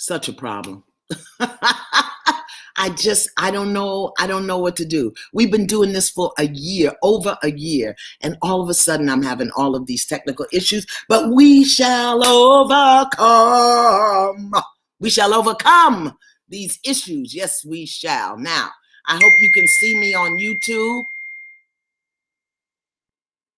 Such a problem. I don't know. I don't know what to do. We've been doing this for a year, over a year, and all of a sudden I'm having all of these technical issues, but we shall overcome. We shall overcome these issues. Yes, we shall. Now, I hope you can see me on YouTube.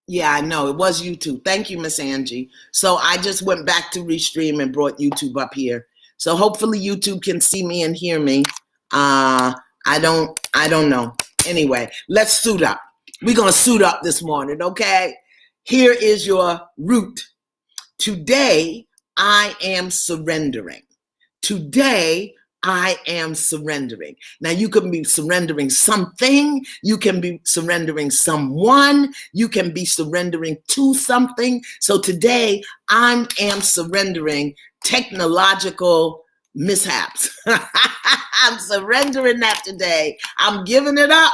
Yeah, I know. It was YouTube. Thank you, Miss Angie. So I just went back to Restream and brought YouTube up here. So hopefully YouTube can see me and hear me. I don't know. Anyway, let's suit up. We're going to suit up this morning, okay? Here is your root. Today, I am surrendering. Today, I am surrendering. Now, you can be surrendering something. You can be surrendering someone. You can be surrendering to something. So today, I am surrendering technological mishaps. I'm surrendering that today. I'm giving it up.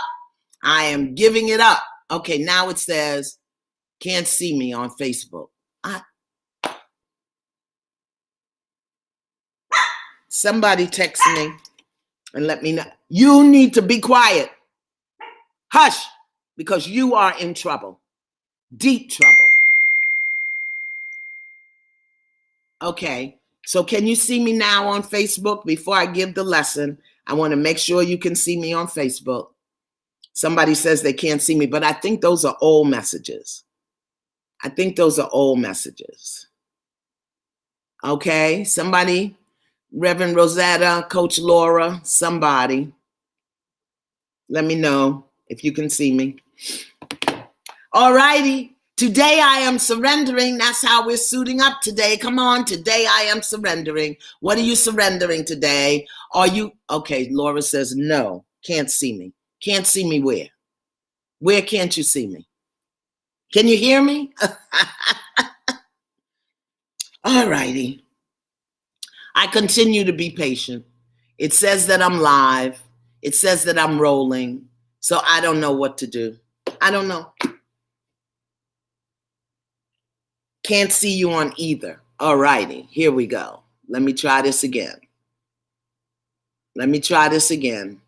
I am giving it up. Okay, now it says, can't see me on Facebook. Somebody text me and let me know. You need to be quiet. Hush, because you are in trouble. Deep trouble. Okay, so can you see me now on Facebook? Before I give the lesson, I want to make sure you can see me on Facebook. Somebody says they can't see me, but I think those are old messages. I think those are old messages. Okay, somebody, Reverend Rosetta, Coach Laura, somebody, let me know if you can see me. All righty. Today I am surrendering. That's how we're suiting up today. Come on. Today I am surrendering. What are you surrendering today? Are you, okay, Laura says no, can't see me. Can't see me where? Where can't you see me? Can you hear me? All righty. I continue to be patient. It says that I'm live. It says that I'm rolling. So I don't know what to do. I don't know. Can't see you on either. All righty, here we go. Let me try this again. Let me try this again.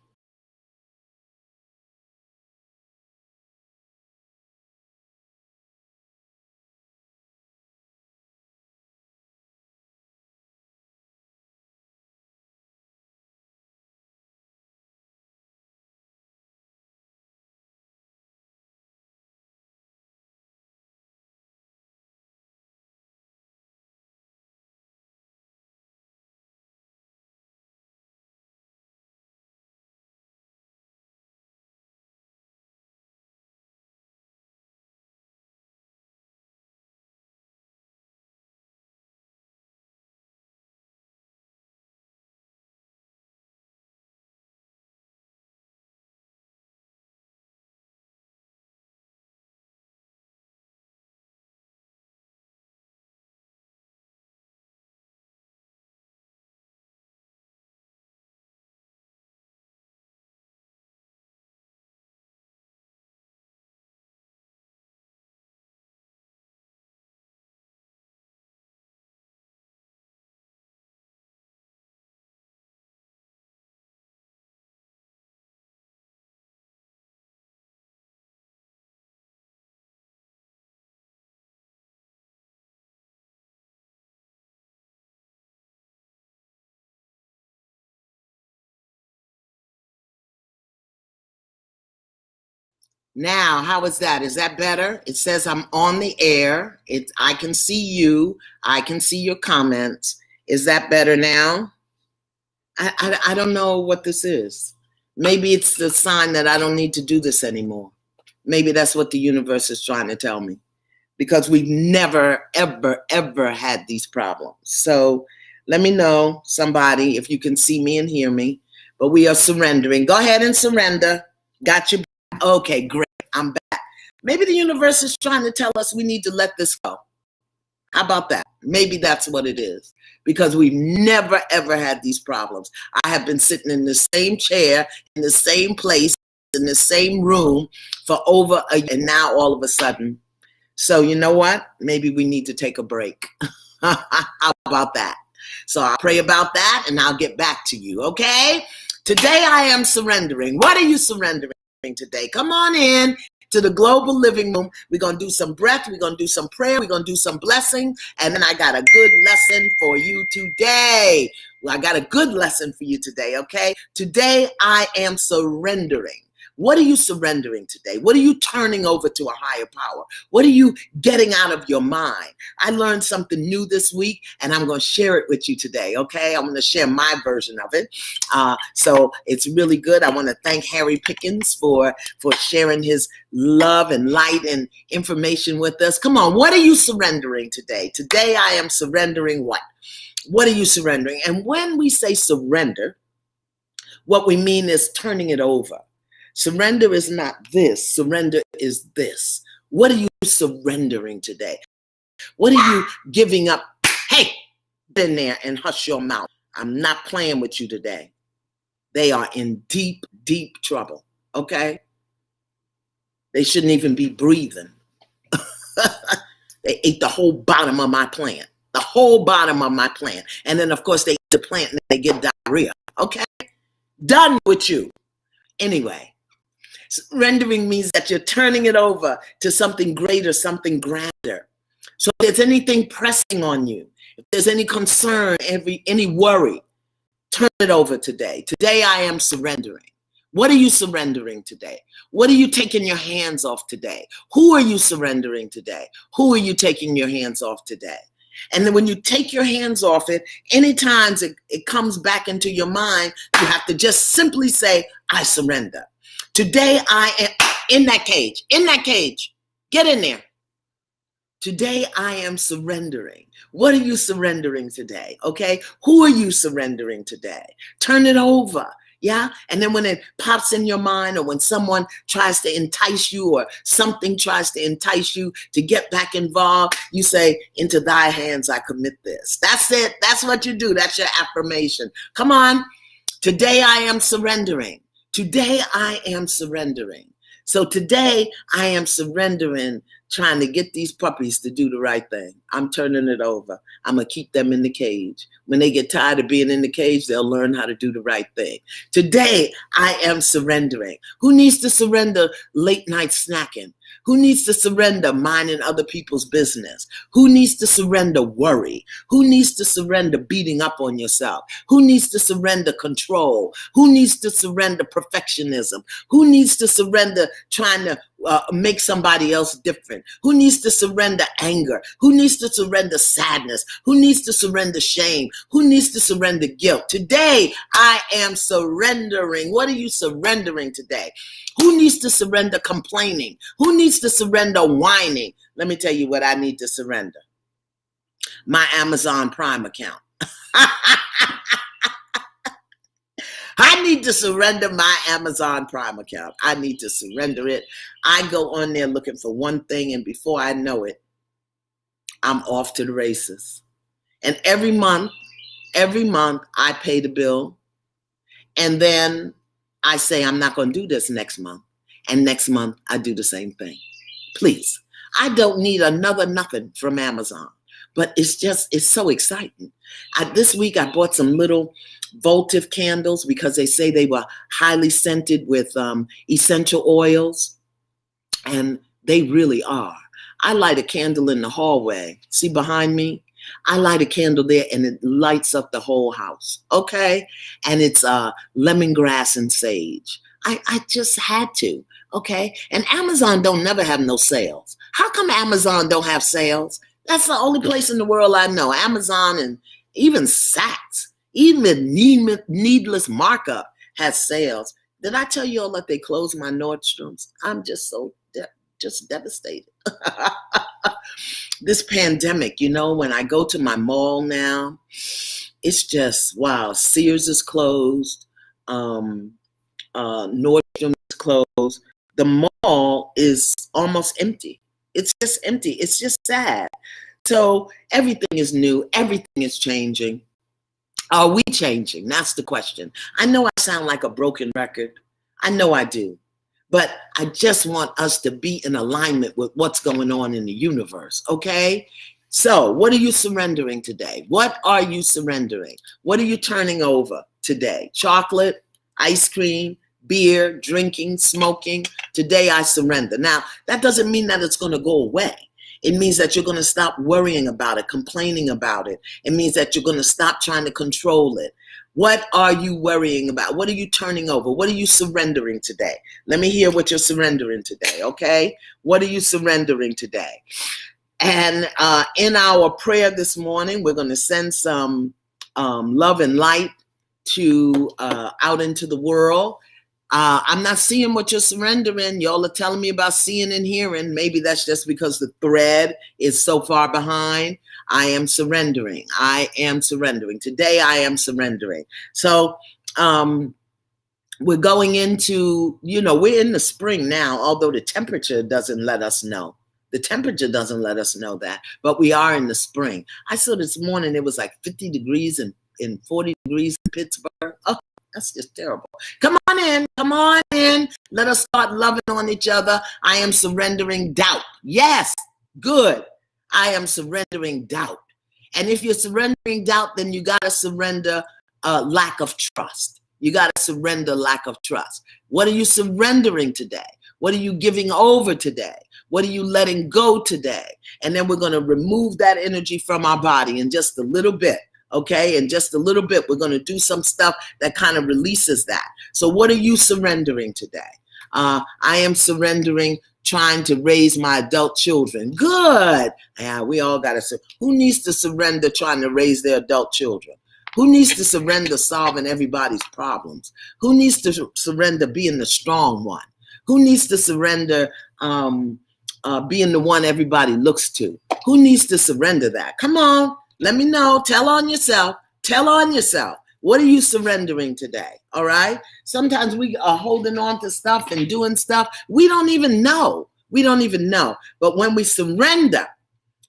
Now, how is that? Is that better? It says I'm on the air. I can see you. I can see your comments. Is that better now? I don't know what this is. Maybe it's the sign that I don't need to do this anymore. Maybe that's what the universe is trying to tell me, because we've never, ever, ever had these problems. So let me know, somebody, if you can see me and hear me. But we are surrendering. Go ahead and surrender. Got you. Okay, great. I'm back. Maybe the universe is trying to tell us we need to let this go. How about that? Maybe that's what it is, because we've never, ever had these problems. I have been sitting in the same chair, in the same place, in the same room for over a year, and now all of a sudden. So you know what? Maybe we need to take a break. How about that? So I'll pray about that and I'll get back to you, okay? Today I am surrendering. What are you surrendering today? Come on in to the global living room. We're going to do some breath. We're going to do some prayer. We're going to do some blessing. And then I got a good lesson for you today. Well, I got a good lesson for you today, okay? Today I am surrendering. What are you surrendering today? What are you turning over to a higher power? What are you getting out of your mind? I learned something new this week, and I'm going to share it with you today, okay? I'm going to share my version of it. So it's really good. I want to thank Harry Pickens for sharing his love and light and information with us. Come on, what are you surrendering today? Today I am surrendering what? What are you surrendering? And when we say surrender, what we mean is turning it over. Surrender is not this. Surrender is this. What are you surrendering today? What are you giving up? Hey, get in there and hush your mouth. I'm not playing with you today. They are in deep, deep trouble, okay? They shouldn't even be breathing. They ate the whole bottom of my plant. The whole bottom of my plant. And then, of course, they eat the plant and they get diarrhea, okay? Done with you. Anyway. Surrendering means that you're turning it over to something greater, something grander. So if there's anything pressing on you, if there's any concern, any worry, turn it over today. Today I am surrendering. What are you surrendering today? What are you taking your hands off today? Who are you surrendering today? Who are you taking your hands off today? And then when you take your hands off it, anytime it comes back into your mind, you have to just simply say, I surrender. Today I am in that cage, get in there. Today I am surrendering. What are you surrendering today? Okay. Who are you surrendering today? Turn it over. Yeah. And then when it pops in your mind or when someone tries to entice you or something tries to entice you to get back involved, you say, into thy hands I commit this. That's it. That's what you do. That's your affirmation. Come on. Today I am surrendering. Today I am surrendering. So today I am surrendering, trying to get these puppies to do the right thing. I'm turning it over. I'm going to keep them in the cage. When they get tired of being in the cage, they'll learn how to do the right thing. Today I am surrendering. Who needs to surrender late night snacking? Who needs to surrender minding other people's business? Who needs to surrender worry? Who needs to surrender beating up on yourself? Who needs to surrender control? Who needs to surrender perfectionism? Who needs to surrender trying to make somebody else different? Who needs to surrender anger? Who needs to surrender sadness? Who needs to surrender shame? Who needs to surrender guilt? Today, I am surrendering. What are you surrendering today? Who needs to surrender complaining? Who needs to surrender whining? Let me tell you what I need to surrender. My Amazon Prime account. I need to surrender my Amazon Prime account. I need to surrender it. I go on there looking for one thing, and before I know it, I'm off to the races. And every month, I pay the bill. And then I say, I'm not going to do this next month. And next month, I do the same thing. Please. I don't need another nothing from Amazon. But it's so exciting. This week, I bought some little votive candles because they say they were highly scented with essential oils. And they really are. I light a candle in the hallway. See behind me? I light a candle there and it lights up the whole house. Okay. And it's lemongrass and sage. I just had to. Okay. And Amazon don't never have no sales. How come Amazon don't have sales? That's the only place in the world I know. Amazon and even Saks, even needless markup has sales. Did I tell you all that they closed my Nordstroms? I'm just so just devastated. This pandemic, when I go to my mall now, it's just, wow, Sears is closed. Nordstrom is closed. The mall is almost empty. It's just empty. It's just sad. So everything is new. Everything is changing. Are we changing? That's the question. I know I sound like a broken record. I know I do. But I just want us to be in alignment with what's going on in the universe, okay? So what are you surrendering today? What are you surrendering? What are you turning over today? Chocolate, ice cream, beer, drinking, smoking. Today I surrender. Now, that doesn't mean that it's going to go away. It means that you're going to stop worrying about it, complaining about it. It means that you're going to stop trying to control it. What are you worrying about? What are you turning over? What are you surrendering today? Let me hear what you're surrendering today, okay? What are you surrendering today? And in our prayer this morning, we're going to send some love and light to out into the world. I'm not seeing what you're surrendering. Y'all are telling me about seeing and hearing. Maybe that's just because the thread is so far behind. I am surrendering. I am surrendering. Today I am surrendering. So we're going into, we're in the spring now, although the temperature doesn't let us know. The temperature doesn't let us know that, but we are in the spring. I saw this morning it was like 50 degrees and 40 degrees in Pittsburgh. Oh, that's just terrible. Come on in. Let us start loving on each other. I am surrendering doubt. Yes, good. I am surrendering doubt. And if you're surrendering doubt, then you got to surrender lack of trust. You got to surrender lack of trust. What are you surrendering today? What are you giving over today? What are you letting go today? And then we're going to remove that energy from our body in just a little bit. Okay, in just a little bit, we're going to do some stuff that kind of releases that. So what are you surrendering today? I am surrendering trying to raise my adult children. Good. Yeah, we all got to. Who needs to surrender trying to raise their adult children? Who needs to surrender solving everybody's problems? Who needs to surrender being the strong one? Who needs to surrender being the one everybody looks to? Who needs to surrender that? Come on. Let me know. Tell on yourself. Tell on yourself. What are you surrendering today? All right. Sometimes we are holding on to stuff and doing stuff. We don't even know. We don't even know. But when we surrender,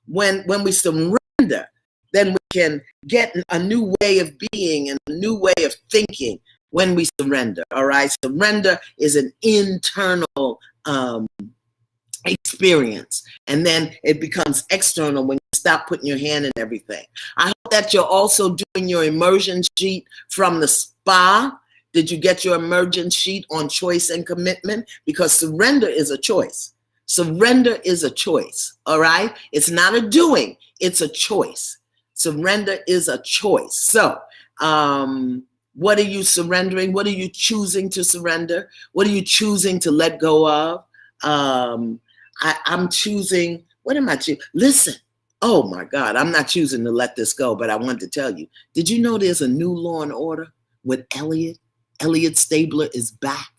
when we surrender, then we can get a new way of being and a new way of thinking when we surrender. All right. Surrender is an internal experience, and then it becomes external when you stop putting your hand in everything. I hope that you're also doing your immersion sheet from the spa. Did you get your immersion sheet on choice and commitment? Because surrender is a choice. Surrender is a choice. All right. It's not a doing. It's a choice. Surrender is a choice. So, what are you surrendering? What are you choosing to surrender? What are you choosing to let go of? I'm choosing, what am I choosing? Listen, oh my God, I'm not choosing to let this go, but I want to tell you, did you know there's a new Law and Order with Elliot? Elliot Stabler is back.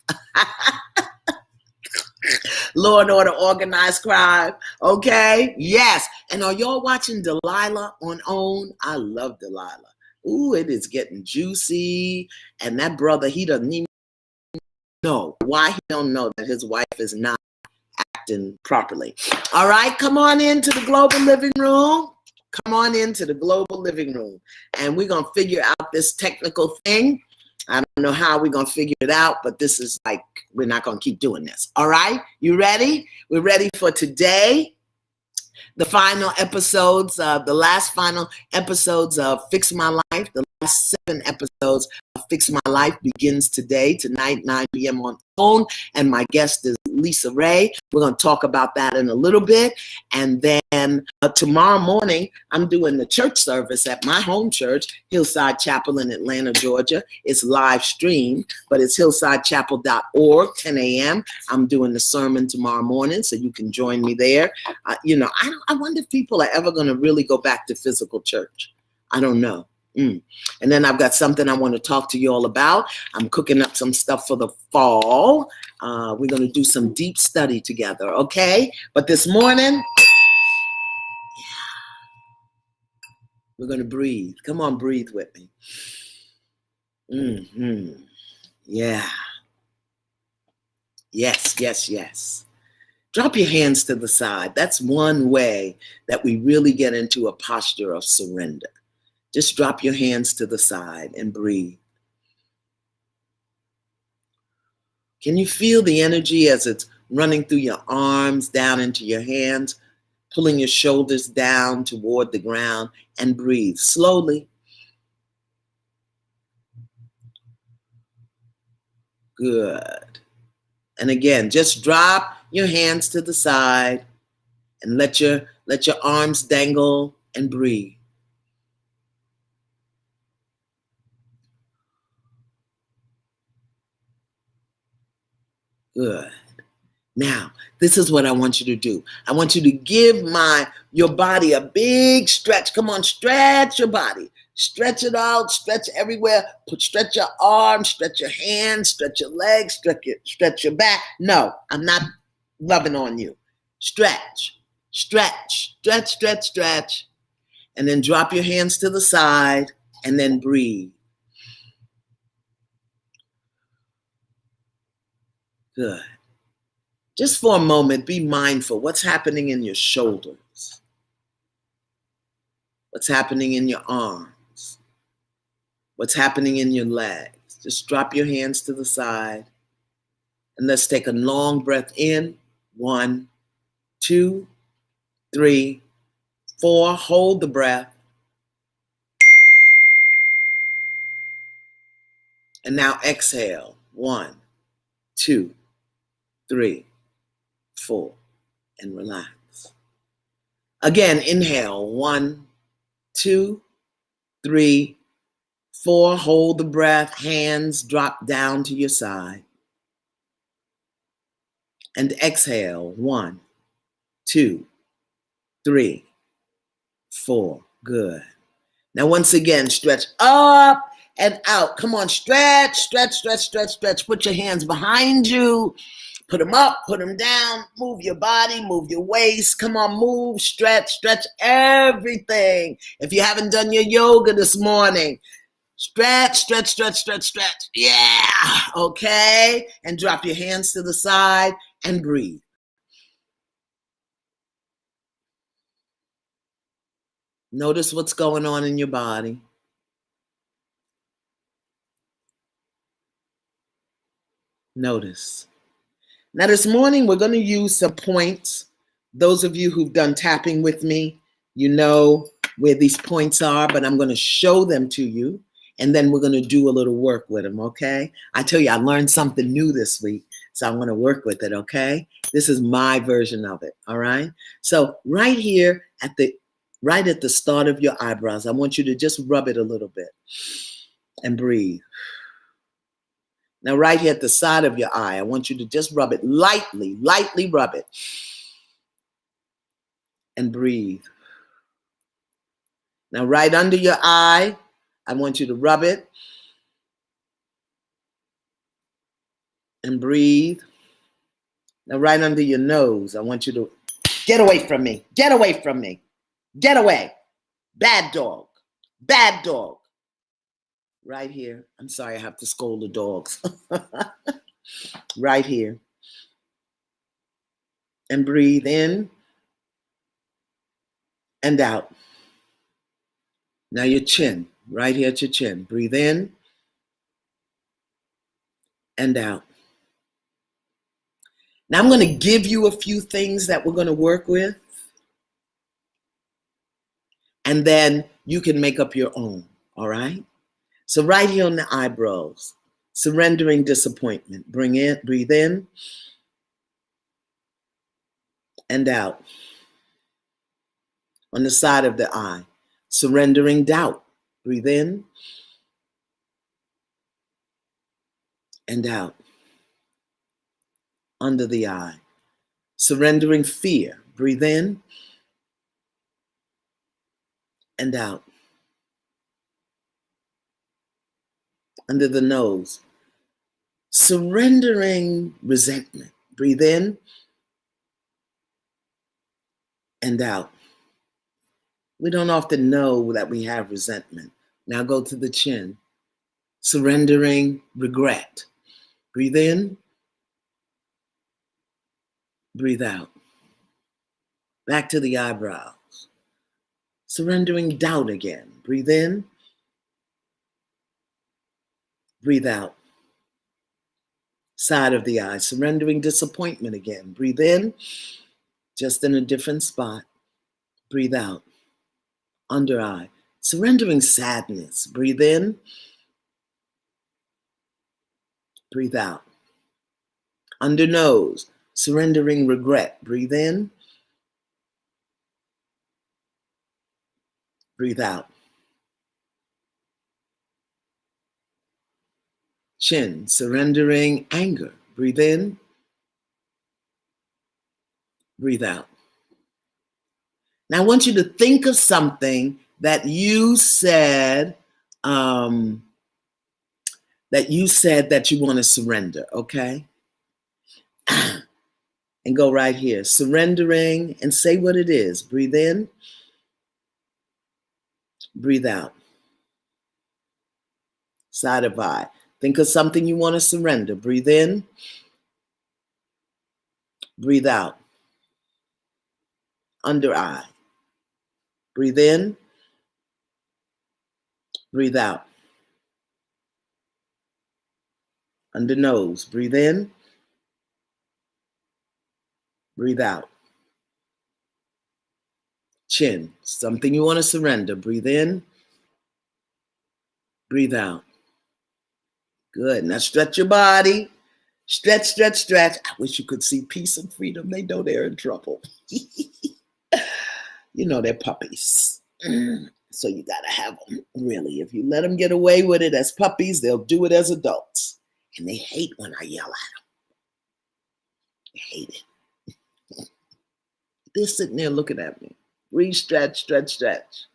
Law and Order Organized Crime, okay? Yes, and are y'all watching Delilah on OWN? I love Delilah. Ooh, it is getting juicy, and that brother, he doesn't even know why he don't know that his wife is not acting properly. All right, come on into the global living room. Come on into the global living room. And we're going to figure out this technical thing. I don't know how we're going to figure it out, but this is like, we're not going to keep doing this. All right, you ready? We're ready for today. The final episodes, the last final episodes of Fix My Life, the last 7 episodes of Fix My Life begins today, tonight, 9 p.m. on OWN. And my guest is Lisa Ray. We're going to talk about that in a little bit. And then tomorrow morning, I'm doing the church service at my home church, Hillside Chapel in Atlanta, Georgia. It's live streamed, but it's hillsidechapel.org, 10 a.m. I'm doing the sermon tomorrow morning, so you can join me there. I wonder if people are ever going to really go back to physical church. I don't know. And then I've got something I want to talk to you all about. I'm cooking up some stuff for the fall. We're going to do some deep study together, okay? But this morning, we're going to breathe. Come on, breathe with me. Yeah. Yes, yes, yes. Drop your hands to the side. That's one way that we really get into a posture of surrender. Just drop your hands to the side and breathe. Can you feel the energy as it's running through your arms, down into your hands? pulling your shoulders down toward the ground, and breathe slowly. Good. And again, just drop your hands to the side and let your arms dangle and breathe. Good. Now, this is what I want you to do. I want you to give your body a big stretch. Come on, stretch your body. Stretch it out, stretch everywhere. Stretch your arms, stretch your hands, stretch your legs, stretch your back. No, I'm not loving on you. Stretch, stretch, stretch, stretch, stretch. And then drop your hands to the side and then breathe. Good. Just for a moment, be mindful. What's happening in your shoulders? What's happening in your arms? What's happening in your legs? Just drop your hands to the side. And let's take a long breath in. 1, 2, 3, 4. Hold the breath. And now exhale. 1, 2, 3, 4. And relax. Again, inhale. 1, 2, 3, 4. Hold the breath. Hands drop down to your side. And exhale. 1, 2, 3, 4. Good. Now, once again, stretch up and out. Come on, stretch, stretch, stretch, stretch, stretch. Put your hands behind you. Put them up, put them down. Move your body, move your waist. Come on, move, stretch, stretch everything. If you haven't done your yoga this morning, stretch, stretch, stretch, stretch, stretch. Yeah, okay. And drop your hands to the side and breathe. Notice what's going on in your body. Notice. Now this morning, we're going to use some points. Those of you who've done tapping with me, you know where these points are, but I'm going to show them to you. And then we're going to do a little work with them, okay? I tell you, I learned something new this week, so I'm going to work with it, okay? This is my version of it, all right? So right here right at the start of your eyebrows, I want you to just rub it a little bit and breathe. Now, right here at the side of your eye, I want you to just rub it lightly, lightly rub it. And breathe. Now, right under your eye, I want you to rub it. And breathe. Now, right under your nose, I want you to get away from me. Get away from me. Get away. Bad dog. Bad dog. Right here. I'm sorry, I have to scold the dogs. Right here. And breathe in and out. Now your chin, right here at your chin. Breathe in and out. Now I'm going to give you a few things that we're going to work with. And then you can make up your own, all right? So right here on the eyebrows, surrendering disappointment. Breathe in and out. On the side of the eye, surrendering doubt. Breathe in and out. Under the eye, surrendering fear. Breathe in and out. Under the nose, surrendering resentment. Breathe in and out. We don't often know that we have resentment. Now go to the chin, surrendering regret. Breathe in, breathe out. Back to the eyebrows, surrendering doubt again. Breathe in, breathe out. Side of the eye, surrendering disappointment again. Breathe in, just in a different spot. Breathe out. Under eye. Surrendering sadness. Breathe in. Breathe out. Under nose. Surrendering regret. Breathe in. Breathe out. Chin. Surrendering anger. Breathe in. Breathe out. Now I want you to think of something that you said that you want to surrender, okay? And go right here. Surrendering, and say what it is. Breathe in. Breathe out. Side of eye. Think of something you want to surrender. Breathe in. Breathe out. Under eye. Breathe in. Breathe out. Under nose. Breathe in. Breathe out. Chin. Something you want to surrender. Breathe in. Breathe out. Good. Now stretch your body. Stretch, stretch, stretch. I wish you could see peace and freedom. They know they're in trouble. You know they're puppies. So you got to have them, really. If you let them get away with it as puppies, they'll do it as adults. And they hate when I yell at them. They hate it. They're sitting there looking at me. Breathe, stretch, stretch, stretch.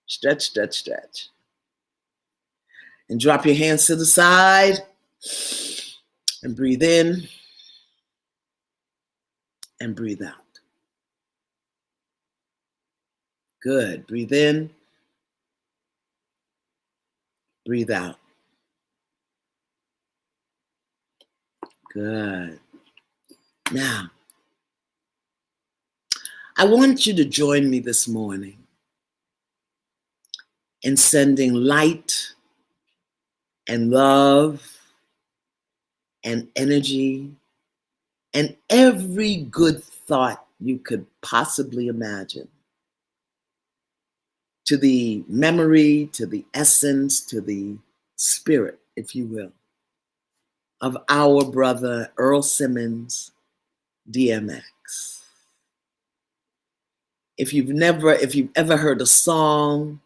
Stretch, stretch, stretch. And drop your hands to the side. And breathe in. And breathe out. Good. Breathe in. Breathe out. Good. Now, I want you to join me this morning in sending light and love and energy and every good thought you could possibly imagine to the memory, to the essence, to the spirit, if you will, of our brother Earl Simmons, DMX. If you've ever heard a song,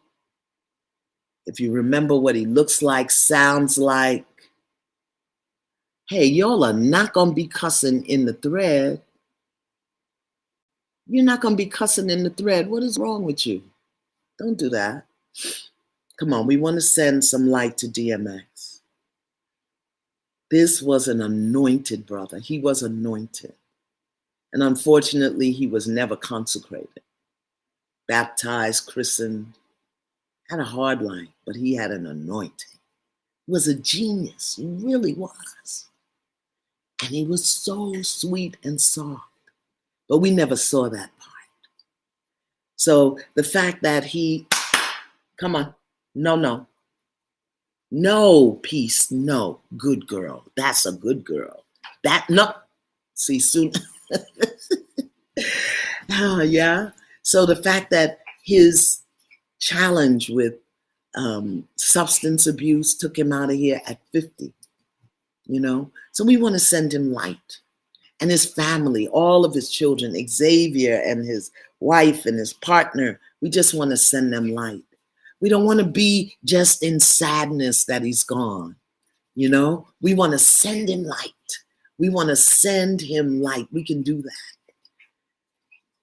if you remember what he looks like, sounds like, hey, y'all are not going to be cussing in the thread. You're not going to be cussing in the thread. What is wrong with you? Don't do that. Come on, we want to send some light to DMX. This was an anointed brother. He was anointed. And unfortunately, he was never consecrated, baptized, christened, had a hard life, but he had an anointing. He was a genius. He really was. And he was so sweet and soft. But we never saw that part. So the fact that he, come on, no, peace, no, good girl. That's a good girl. That, no, see, soon. Yeah. So the fact that his challenge with substance abuse took him out of here at 50, you know? So we want to send him light. And his family, all of his children, Xavier and his wife and his partner, we just want to send them light. We don't want to be just in sadness that he's gone, you know? We want to send him light. We want to send him light. We can do that.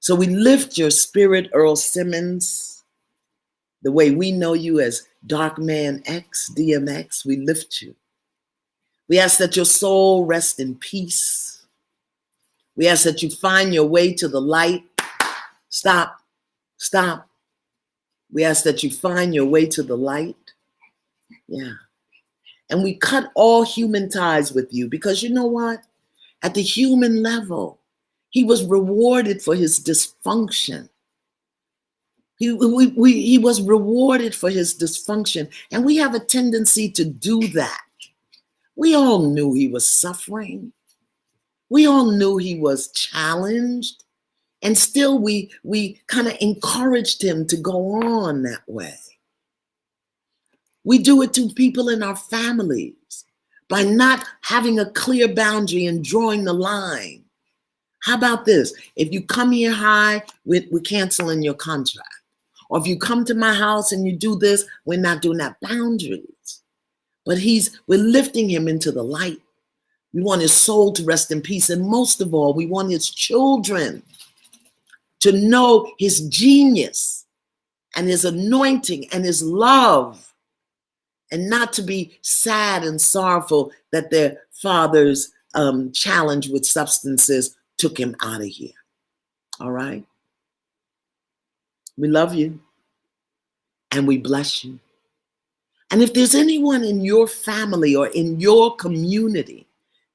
So we lift your spirit, Earl Simmons, the way we know you as Dark Man X, DMX, we lift you. We ask that your soul rest in peace. We ask that you find your way to the light. Stop. We ask that you find your way to the light. Yeah. And we cut all human ties with you because you know what? At the human level, he was rewarded for his dysfunction. He was rewarded for his dysfunction. And we have a tendency to do that. We all knew he was suffering. We all knew he was challenged And still we kind of encouraged him to go on that way. We do it to people in our families by not having a clear boundary and drawing the line. How about this? If you come here high, we're canceling your contract. Or if you come to my house and you do this, we're not doing that. Boundaries. But we're lifting him into the light. We want his soul to rest in peace. And most of all, we want his children to know his genius and his anointing and his love, and not to be sad and sorrowful that their father's challenge with substances took him out of here. All right? We love you and we bless you. And if there's anyone in your family or in your community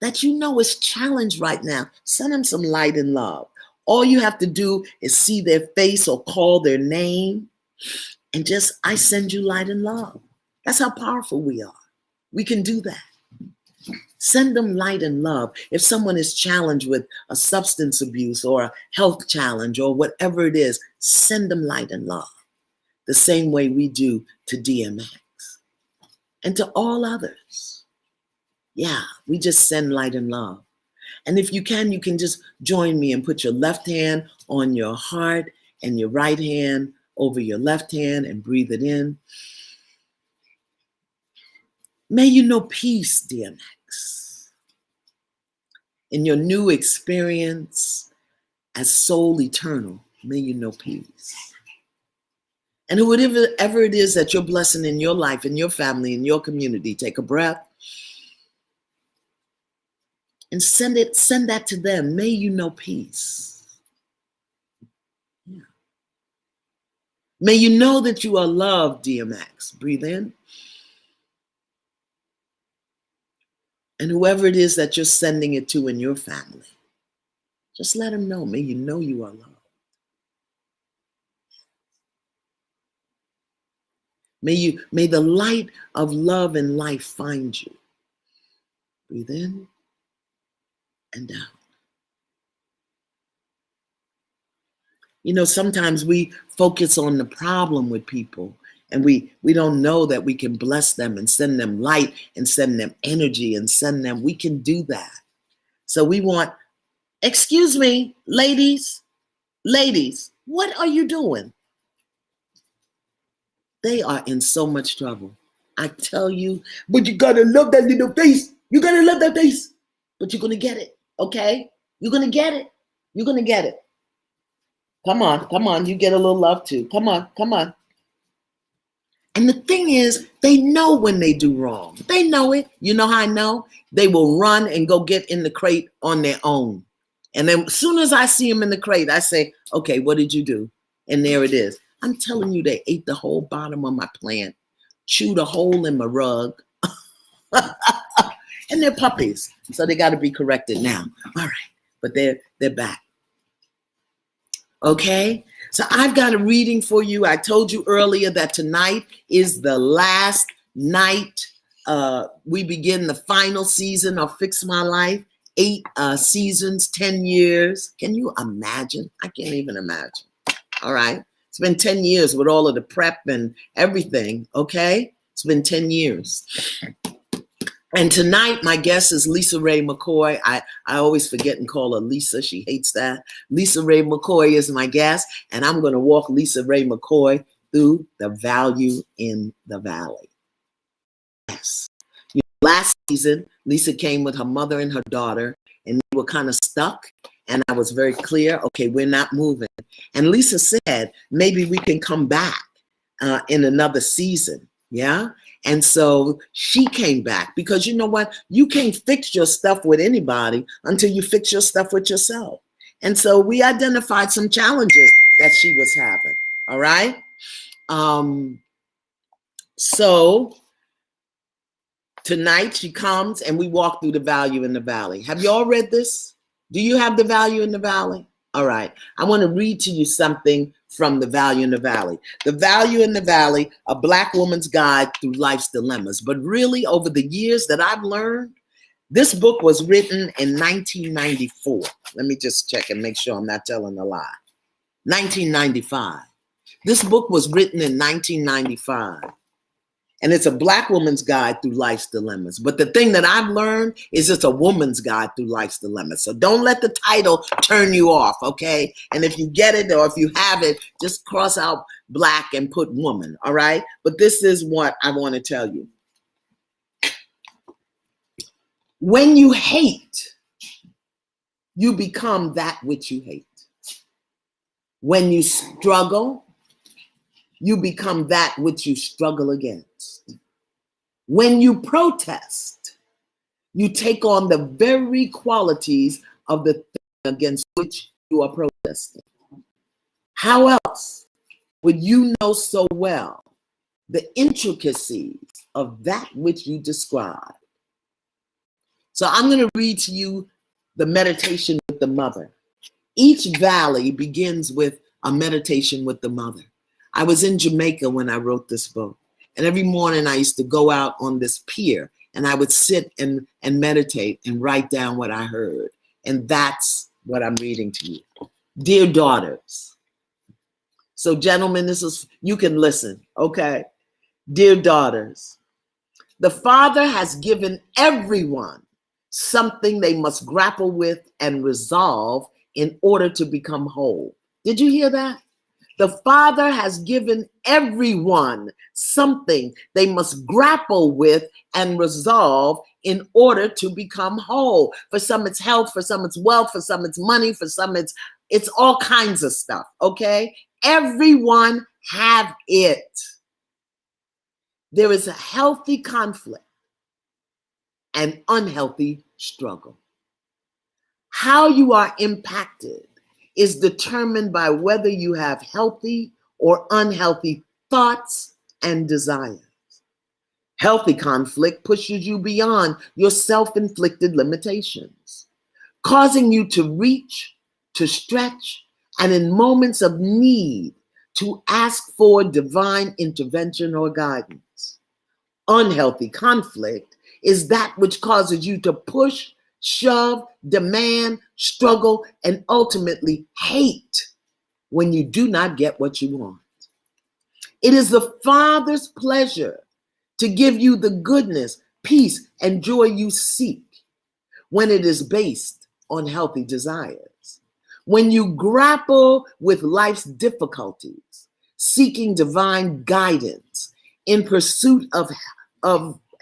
that you know is challenged right now, send them some light and love. All you have to do is see their face or call their name and just, I send you light and love. That's how powerful we are. We can do that. Send them light and love. If someone is challenged with a substance abuse or a health challenge or whatever it is, send them light and love. The same way we do to DMX and to all others. Yeah, we just send light and love. And if you can just join me and put your left hand on your heart and your right hand over your left hand and breathe it in. May you know peace, DMX, in your new experience as soul eternal. May you know peace. And whatever it is that you're blessing in your life, in your family, in your community, take a breath and send that to them. May you know peace. Yeah. May you know that you are loved, DMX. Breathe in. And whoever it is that you're sending it to in your family, just let them know. May you know you are loved. May the light of love and life find you. Breathe in and out. You know, sometimes we focus on the problem with people, and we don't know that we can bless them and send them light and send them energy and we can do that. So we want, excuse me, ladies, what are you doing? They are in so much trouble. I tell you, but you gotta love that little face. You gotta love that face. But you're gonna get it, okay? You're gonna get it. You're gonna get it. Come on, you get a little love too. Come on. And the thing is, they know when they do wrong. They know it. You know how I know? They will run and go get in the crate on their own. And then as soon as I see them in the crate, I say, okay, what did you do? And there it is. I'm telling you, they ate the whole bottom of my plant, chewed a hole in my rug. And they're puppies. So they got to be corrected now. All right. But they're back. Okay, so I've got a reading for you. I told you earlier that tonight is the last night. We begin the final season of Fix My Life. 8 seasons, 10 years. Can you imagine? I can't even imagine. All right. It's been 10 years with all of the prep and everything. Okay. It's been 10 years. And tonight, my guest is Lisa Ray McCoy. I always forget and call her Lisa. She hates that. Lisa Ray McCoy is my guest, and I'm going to walk Lisa Ray McCoy through the value in the valley. Yes. Last season, Lisa came with her mother and her daughter, and they were kind of stuck. And I was very clear, okay, we're not moving. And Lisa said, maybe we can come back in another season. Yeah. And so she came back because you know what? You can't fix your stuff with anybody until you fix your stuff with yourself. And so we identified some challenges that she was having. All right. So tonight she comes and we walk through the value in the valley. Have you all read this? Do you have the value in the valley? All right. I want to read to you something from the value in the valley. The value in the valley, a Black woman's guide through life's dilemmas. But really, over the years that I've learned, This book was written in 1994. Let me just check and make sure I'm not telling a lie. 1995. This book was written in 1995. And it's a Black woman's guide through life's dilemmas. But the thing that I've learned is it's a woman's guide through life's dilemmas. So don't let the title turn you off, okay? And if you get it or if you have it, just cross out Black and put woman, all right? But this is what I want to tell you. When you hate, you become that which you hate. When you struggle, you become that which you struggle against. When you protest, you take on the very qualities of the thing against which you are protesting. How else would you know so well the intricacies of that which you describe? So I'm going to read to you the meditation with the mother. Each valley begins with a meditation with the mother. I was in Jamaica when I wrote this book. And every morning I used to go out on this pier and I would sit and meditate and write down what I heard. And that's what I'm reading to you. Dear daughters. So gentlemen, you can listen, okay? Dear daughters, the Father has given everyone something they must grapple with and resolve in order to become whole. Did you hear that? The Father has given everyone something they must grapple with and resolve in order to become whole. For some it's health, for some it's wealth, for some it's money, for some it's all kinds of stuff, okay? Everyone have it. There is a healthy conflict and unhealthy struggle. How you are impacted is determined by whether you have healthy or unhealthy thoughts and desires. Healthy conflict pushes you beyond your self-inflicted limitations, causing you to reach, to stretch, and in moments of need, to ask for divine intervention or guidance. Unhealthy conflict is that which causes you to push, shove, demand, struggle, and ultimately hate when you do not get what you want. It is the Father's pleasure to give you the goodness, peace, and joy you seek when it is based on healthy desires. When you grapple with life's difficulties, seeking divine guidance in pursuit of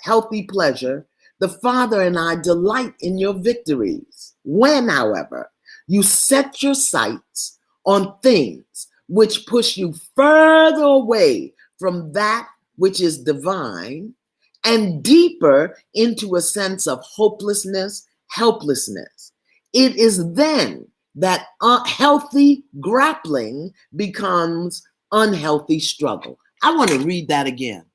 healthy pleasure, the Father and I delight in your victories. When, however, you set your sights on things which push you further away from that which is divine and deeper into a sense of hopelessness, helplessness, it is then that healthy grappling becomes unhealthy struggle. I want to read that again.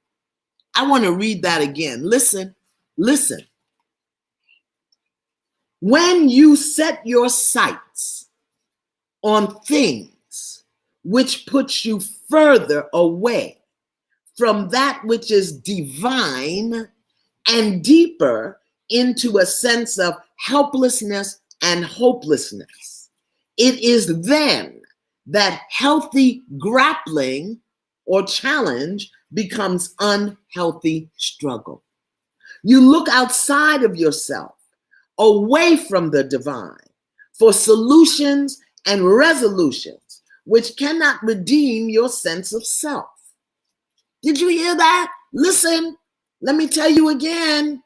Listen. When you set your sights on things which puts you further away from that which is divine and deeper into a sense of helplessness and hopelessness, it is then that healthy grappling or challenge becomes unhealthy struggle. You look outside of yourself, away from the divine, for solutions and resolutions which cannot redeem your sense of self. Did you hear that? Listen, let me tell you again.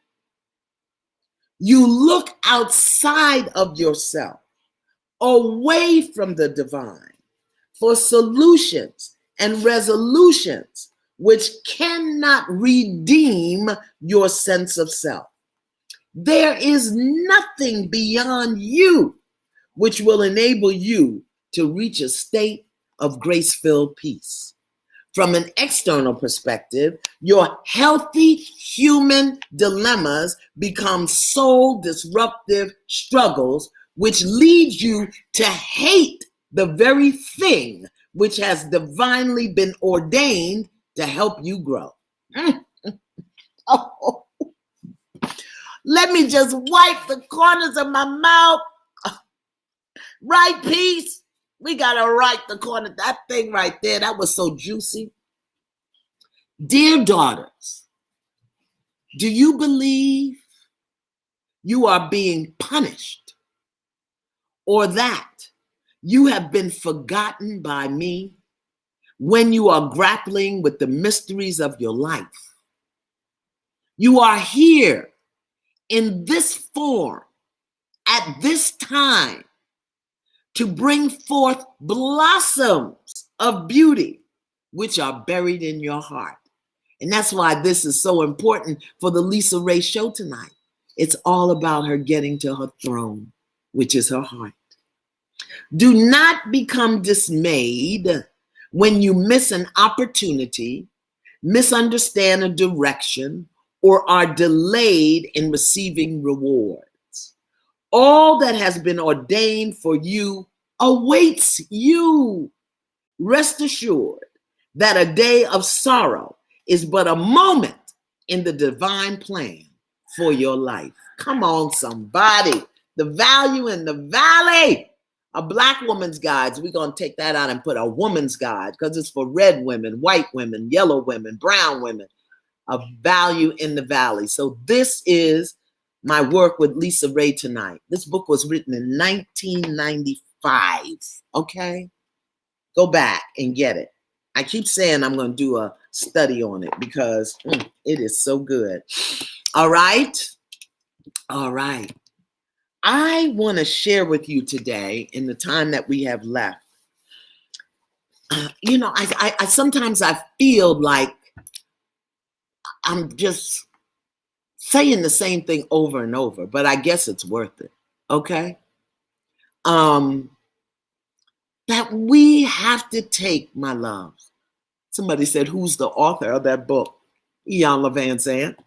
You look outside of yourself, away from the divine, for solutions and resolutions which cannot redeem your sense of self. There is nothing beyond you which will enable you to reach a state of grace-filled peace. From an external perspective, your healthy human dilemmas become soul disruptive struggles, which leads you to hate the very thing which has divinely been ordained to help you grow. Oh. Let me just wipe the corners of my mouth. Right, Peace? We got to write the corner. That thing right there, that was so juicy. Dear daughters, do you believe you are being punished or that you have been forgotten by me when you are grappling with the mysteries of your life? You are here in this form at this time to bring forth blossoms of beauty which are buried in your heart. And that's why this is so important for the Lisa Ray show tonight. It's all about her getting to her throne, which is her heart. Do not become dismayed when you miss an opportunity, misunderstand a direction, or are delayed in receiving rewards. All that has been ordained for you awaits you. Rest assured that a day of sorrow is but a moment in the divine plan for your life. Come on, somebody. The value in the valley. A Black woman's guides, we're going to take that out and put a woman's guide because it's for red women, white women, yellow women, brown women. A value in the valley. So this is my work with Lisa Ray tonight. This book was written in 1995. Okay? Go back and get it. I keep saying I'm going to do a study on it because it is so good. All right. All right. I want to share with you today in the time that we have left. I sometimes I feel like I'm just saying the same thing over and over, but I guess it's worth it. Okay. That we have to take, my loves. Somebody said, who's the author of that book? Iyanla Van Zandt.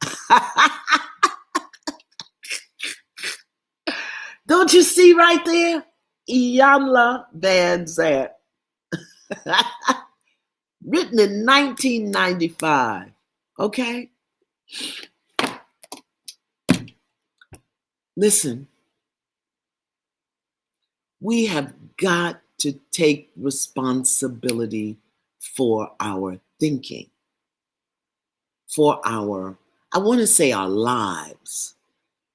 Don't you see right there? Iyanla Van Zandt. Written in 1995. Okay? Listen. We have got to take responsibility for our thinking, for our lives,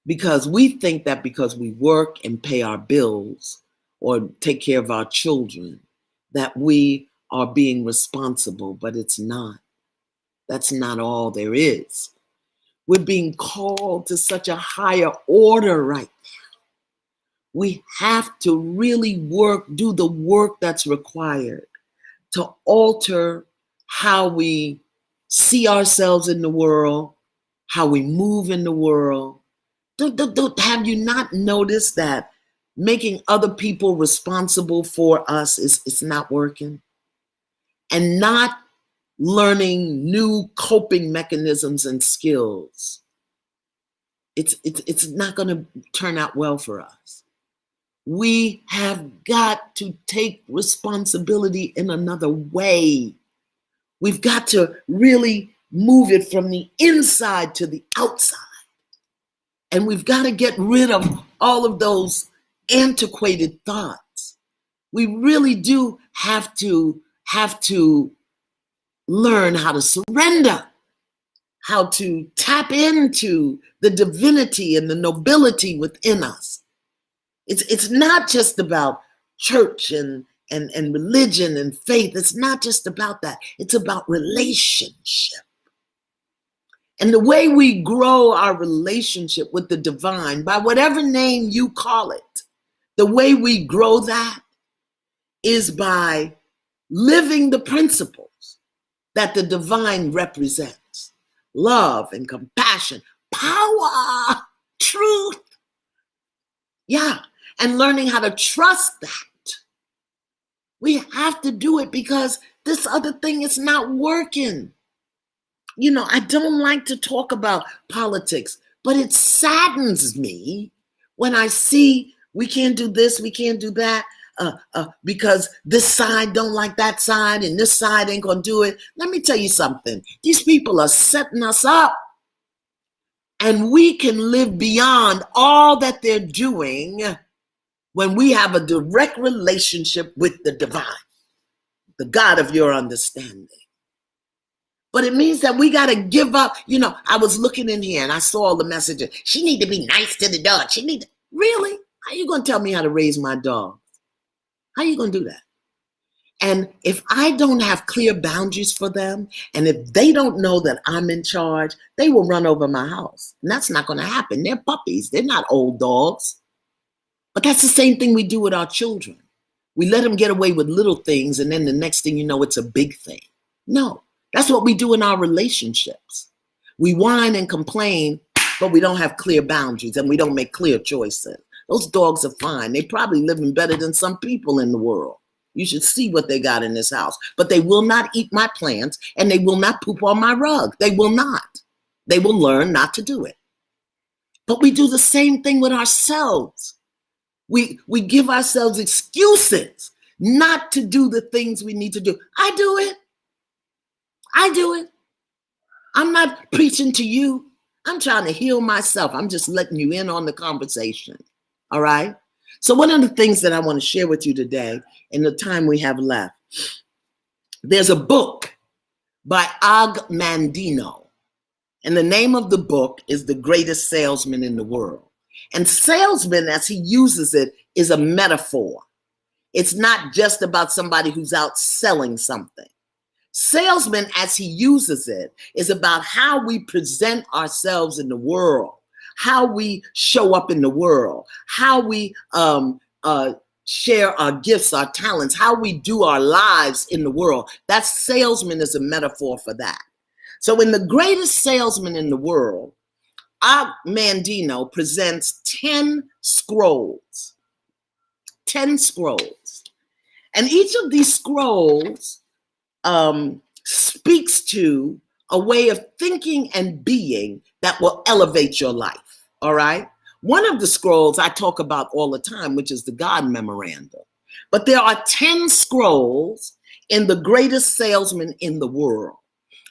because we think that because we work and pay our bills or take care of our children, that we are being responsible, but it's not. That's not all there is. We're being called to such a higher order right now. We have to really do the work that's required to alter how we see ourselves in the world, how we move in the world. Have you not noticed that making other people responsible for us is not working? And not learning new coping mechanisms and skills. It's not going to turn out well for us. We have got to take responsibility in another way. We've got to really move it from the inside to the outside. And we've got to get rid of all of those antiquated thoughts. We really do have to learn how to surrender, how to tap into the divinity and the nobility within us. It's not just about church and religion and faith. It's not just about that. It's about relationship. And the way we grow our relationship with the divine, by whatever name you call it, the way we grow that is by living the principles that the divine represents. Love and compassion, power, truth. Yeah. And learning how to trust that. We have to do it because this other thing is not working. I don't like to talk about politics, but it saddens me when I see we can't do this, we can't do that, because this side don't like that side and this side ain't gonna do it. Let me tell you something. These people are setting us up. And we can live beyond all that they're doing when we have a direct relationship with the divine, the God of your understanding. But it means that we got to give up. You know, I was looking in here and I saw all the messages. She need to be nice to the dog. Really? How you going to tell me how to raise my dog? How you going to do that? And if I don't have clear boundaries for them, and if they don't know that I'm in charge, they will run over my house. And that's not going to happen. They're puppies. They're not old dogs. But that's the same thing we do with our children. We let them get away with little things, and then the next thing you know, it's a big thing. No, that's what we do in our relationships. We whine and complain, but we don't have clear boundaries, and we don't make clear choices. Those dogs are fine. They probably living better than some people in the world. You should see what they got in this house. But they will not eat my plants, and they will not poop on my rug. They will not. They will learn not to do it. But we do the same thing with ourselves. We give ourselves excuses not to do the things we need to do. I do it. I'm not preaching to you. I'm trying to heal myself. I'm just letting you in on the conversation. All right? So one of the things that I want to share with you today in the time we have left, there's a book by Og Mandino. And the name of the book is The Greatest Salesman in the World. And salesman, as he uses it, is a metaphor. It's not just about somebody who's out selling something. Salesman, as he uses it, is about how we present ourselves in the world, how we show up in the world, how we share our gifts, our talents, how we do our lives in the world. That salesman is a metaphor for that. So in The Greatest Salesman in the World, Og Mandino presents 10 scrolls. 10 scrolls. And each of these scrolls speaks to a way of thinking and being that will elevate your life. All right? One of the scrolls I talk about all the time, which is the God Memorandum. But there are 10 scrolls in The Greatest Salesman in the World.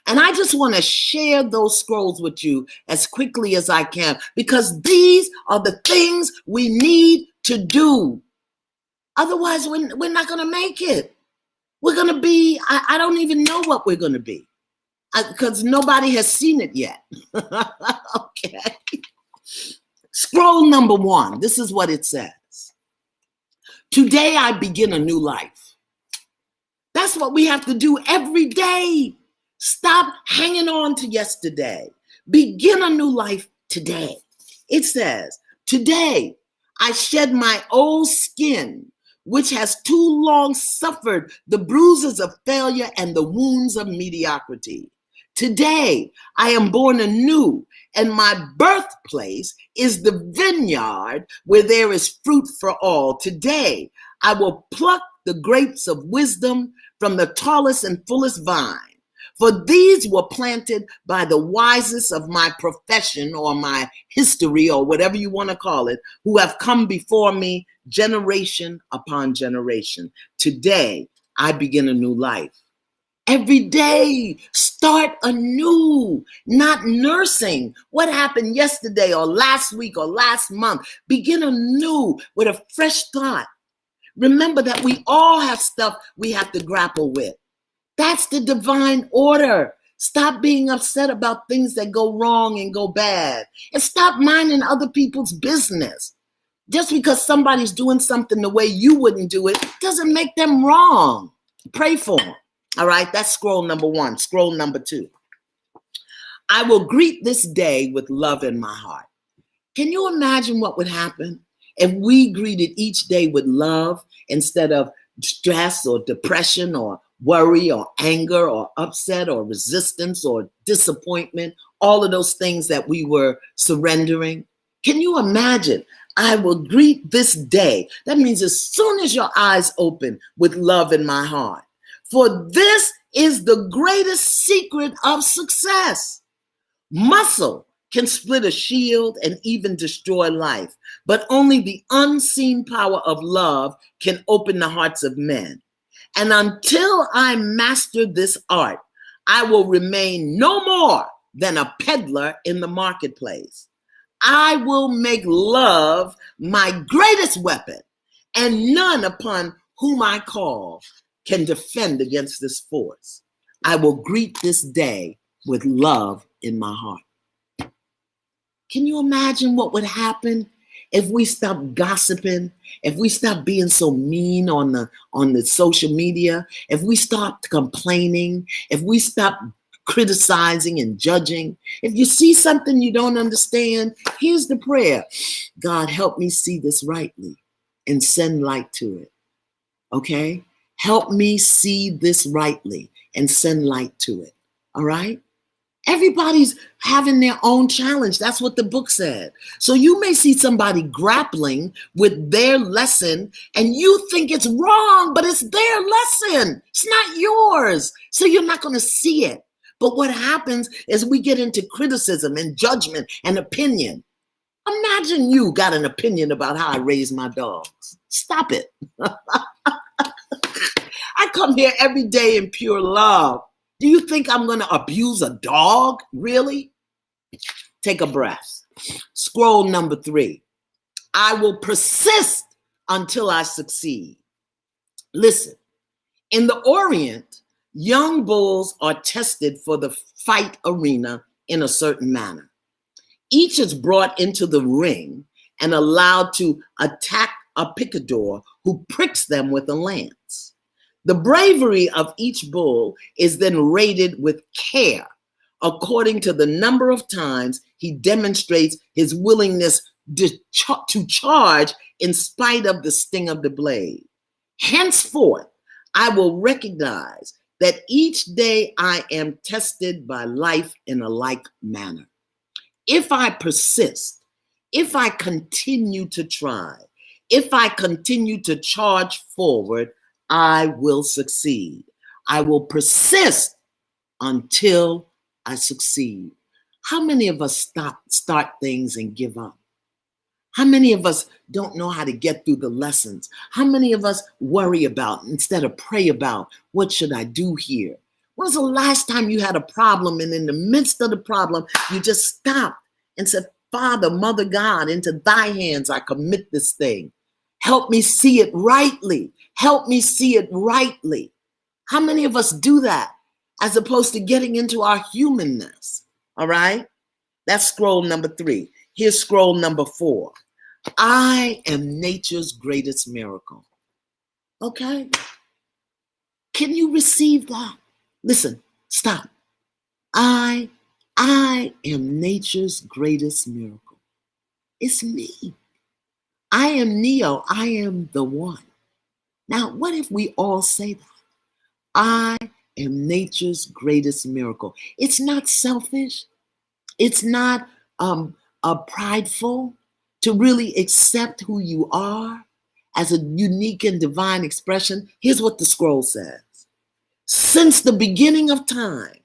And I just want to share those scrolls with you as quickly as I can, because these are the things we need to do. Otherwise, we're not going to make it. We're going to be, I don't even know what we're going to be, because nobody has seen it yet. Okay. Scroll number 1. This is what it says. Today I begin a new life. That's what we have to do every day. Stop hanging on to yesterday. Begin a new life today. It says, today I shed my old skin, which has too long suffered the bruises of failure and the wounds of mediocrity. Today I am born anew, and my birthplace is the vineyard where there is fruit for all. Today I will pluck the grapes of wisdom from the tallest and fullest vine. For these were planted by the wisest of my profession or my history or whatever you want to call it, who have come before me generation upon generation. Today, I begin a new life. Every day, start anew, not nursing what happened yesterday or last week or last month. Begin anew with a fresh thought. Remember that we all have stuff we have to grapple with. That's the divine order. Stop being upset about things that go wrong and go bad. And stop minding other people's business. Just because somebody's doing something the way you wouldn't do it doesn't make them wrong. Pray for them. All right, that's scroll number 1. Scroll number 2. I will greet this day with love in my heart. Can you imagine what would happen if we greeted each day with love instead of stress or depression or worry or anger or upset or resistance or disappointment, all of those things that we were surrendering? Can you imagine? I will greet this day. That means as soon as your eyes open, with love in my heart. For this is the greatest secret of success. Muscle can split a shield and even destroy life, but only the unseen power of love can open the hearts of men. And until I master this art, I will remain no more than a peddler in the marketplace. I will make love my greatest weapon, and none upon whom I call can defend against this force. I will greet this day with love in my heart. Can you imagine what would happen if we stopped gossiping, if we stopped being so mean on the social media, if we stopped complaining, if we stopped criticizing and judging? If you see something you don't understand, here's the prayer. God, help me see this rightly and send light to it. Okay? Help me see this rightly and send light to it. All right? Everybody's having their own challenge. That's what the book said. So you may see somebody grappling with their lesson and you think it's wrong, but it's their lesson. It's not yours. So you're not going to see it. But what happens is we get into criticism and judgment and opinion. Imagine you got an opinion about how I raise my dogs. Stop it. I come here every day in pure love. Do you think I'm going to abuse a dog? Really? Take a breath. Scroll number 3. I will persist until I succeed. Listen, in the Orient, young bulls are tested for the fight arena in a certain manner. Each is brought into the ring and allowed to attack a picador who pricks them with a lance. The bravery of each bull is then rated with care according to the number of times he demonstrates his willingness to charge in spite of the sting of the blade. Henceforth, I will recognize that each day I am tested by life in a like manner. If I persist, if I continue to try, if I continue to charge forward, I will succeed. I will persist until I succeed. How many of us start things and give up? How many of us don't know how to get through the lessons? How many of us worry about instead of pray about, what should I do here? When was the last time you had a problem and in the midst of the problem, you just stopped and said, Father, Mother God, into thy hands I commit this thing. Help me see it rightly. Help me see it rightly. How many of us do that as opposed to getting into our humanness? All right? That's scroll number 3. Here's scroll number 4. I am nature's greatest miracle. Okay? Can you receive that? Listen, stop. I am nature's greatest miracle. It's me. I am Neo. I am the one. Now, what if we all say that? I am nature's greatest miracle. It's not selfish. It's not prideful to really accept who you are as a unique and divine expression. Here's what the scroll says. Since the beginning of time,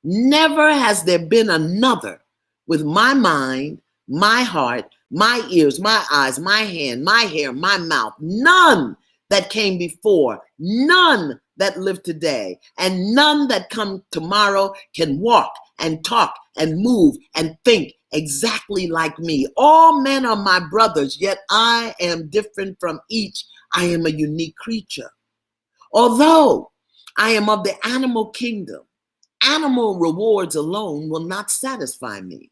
never has there been another with my mind, my heart, my ears, my eyes, my hand, my hair, my mouth. None that came before, none that live today, and none that come tomorrow can walk and talk and move and think exactly like me. All men are my brothers, yet I am different from each. I am a unique creature. Although I am of the animal kingdom, animal rewards alone will not satisfy me.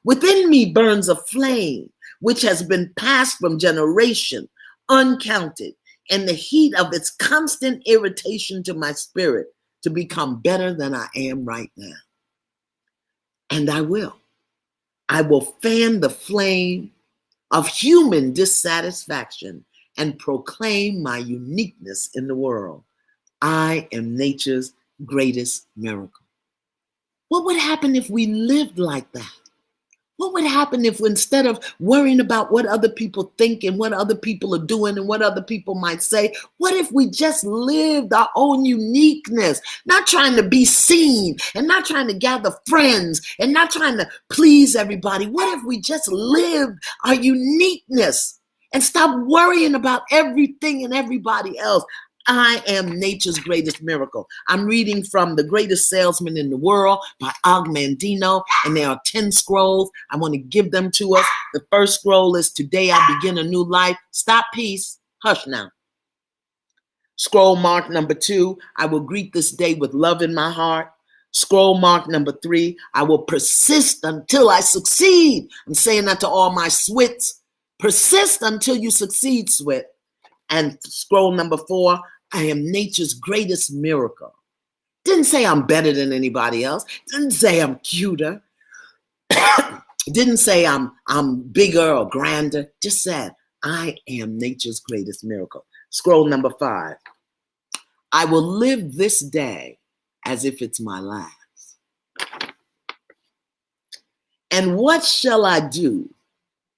Within me burns a flame which has been passed from generation uncounted, and the heat of its constant irritation to my spirit to become better than I am right now. And I will fan the flame of human dissatisfaction and proclaim my uniqueness in the world. I am nature's greatest miracle. What would happen if we lived like that? What would happen if instead of worrying about what other people think and what other people are doing and what other people might say, what if we just lived our own uniqueness, not trying to be seen and not trying to gather friends and not trying to please everybody? What if we just lived our uniqueness and stopped worrying about everything and everybody else? I am nature's greatest miracle. I'm reading from The Greatest Salesman in the World by Og Mandino, and there are 10 scrolls. I want to give them to us. The first scroll is Today I Begin a New Life. Stop, peace. Hush now. Scroll mark number 2, I will greet this day with love in my heart. Scroll mark number 3, I will persist until I succeed. I'm saying that to all my swits. Persist until you succeed, swit. And scroll number 4, I am nature's greatest miracle. Didn't say I'm better than anybody else. Didn't say I'm cuter. Didn't say I'm bigger or grander. Just said, I am nature's greatest miracle. Scroll number 5. I will live this day as if it's my last. And what shall I do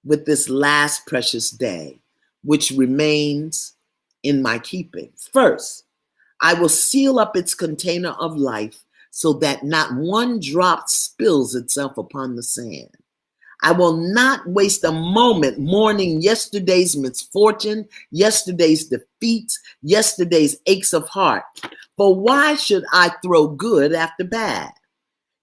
with this last precious day, which remains in my keeping? First, I will seal up its container of life so that not one drop spills itself upon the sand. I will not waste a moment mourning yesterday's misfortune, yesterday's defeats, yesterday's aches of heart. For why should I throw good after bad?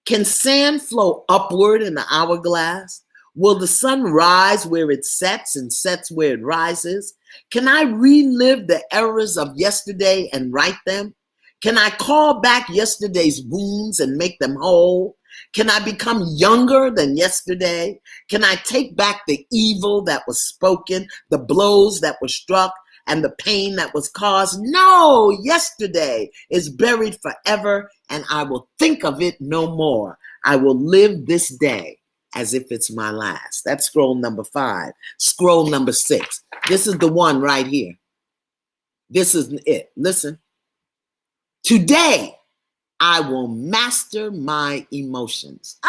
Can sand flow upward in the hourglass? Will the sun rise where it sets and sets where it rises? Can I relive the errors of yesterday and right them? Can I call back yesterday's wounds and make them whole? Can I become younger than yesterday? Can I take back the evil that was spoken, the blows that were struck, and the pain that was caused? No, yesterday is buried forever, and I will think of it no more. I will live this day as if it's my last. That's scroll number 5. Scroll number 6. This is the one right here. This is it. Listen. Today, I will master my emotions.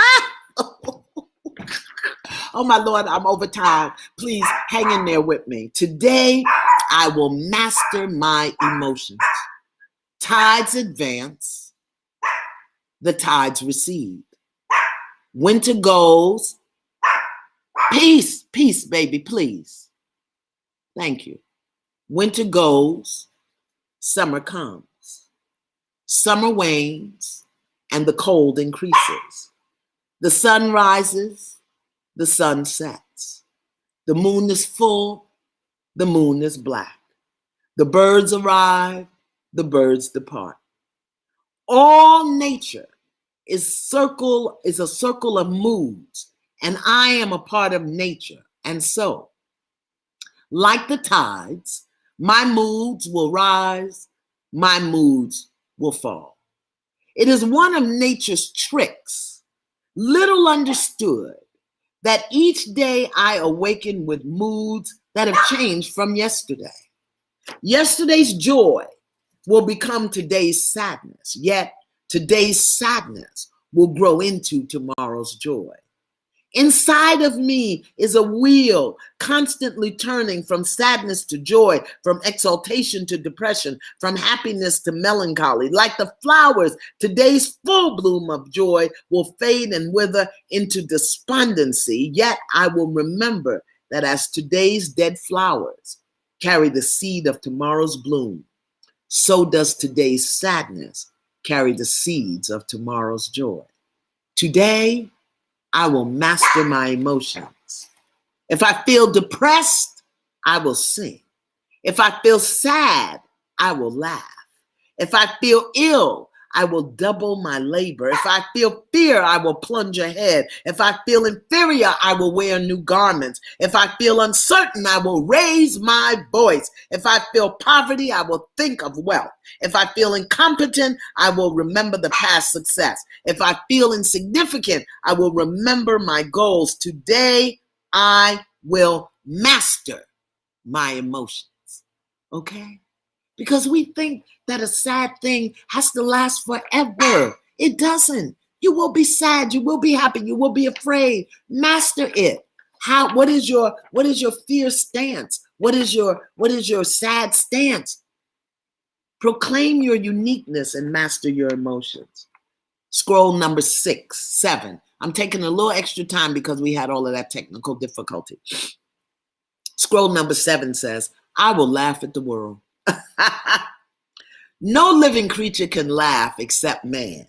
Oh my Lord, I'm over time. Please hang in there with me. Today, I will master my emotions. Tides advance, the tides recede. Winter goes. Peace, peace, baby, please. Thank you. Winter goes, summer comes. Summer wanes and the cold increases. The sun rises, the sun sets. The moon is full, the moon is black. The birds arrive, the birds depart. All nature is a circle of moods, and I am a part of nature. And so, like the tides, my moods will rise, my moods will fall. It is one of nature's tricks, little understood, that each day I awaken with moods that have changed from yesterday. Yesterday's joy will become today's sadness, yet today's sadness will grow into tomorrow's joy. Inside of me is a wheel constantly turning from sadness to joy, from exaltation to depression, from happiness to melancholy. Like the flowers, today's full bloom of joy will fade and wither into despondency. Yet I will remember that as today's dead flowers carry the seed of tomorrow's bloom, so does today's sadness carry the seeds of tomorrow's joy. Today, I will master my emotions. If I feel depressed, I will sing. If I feel sad, I will laugh. If I feel ill, I will double my labor. If I feel fear, I will plunge ahead. If I feel inferior, I will wear new garments. If I feel uncertain, I will raise my voice. If I feel poverty, I will think of wealth. If I feel incompetent, I will remember the past success. If I feel insignificant, I will remember my goals. Today, I will master my emotions. Okay? Because we think that a sad thing has to last forever. It doesn't. You will be sad. You will be happy. You will be afraid. Master it. What is your fear stance? What is your sad stance? Proclaim your uniqueness and master your emotions. Scroll number 6, 7. I'm taking a little extra time because we had all of that technical difficulty. Scroll number 7 says, I will laugh at the world. No living creature can laugh except man.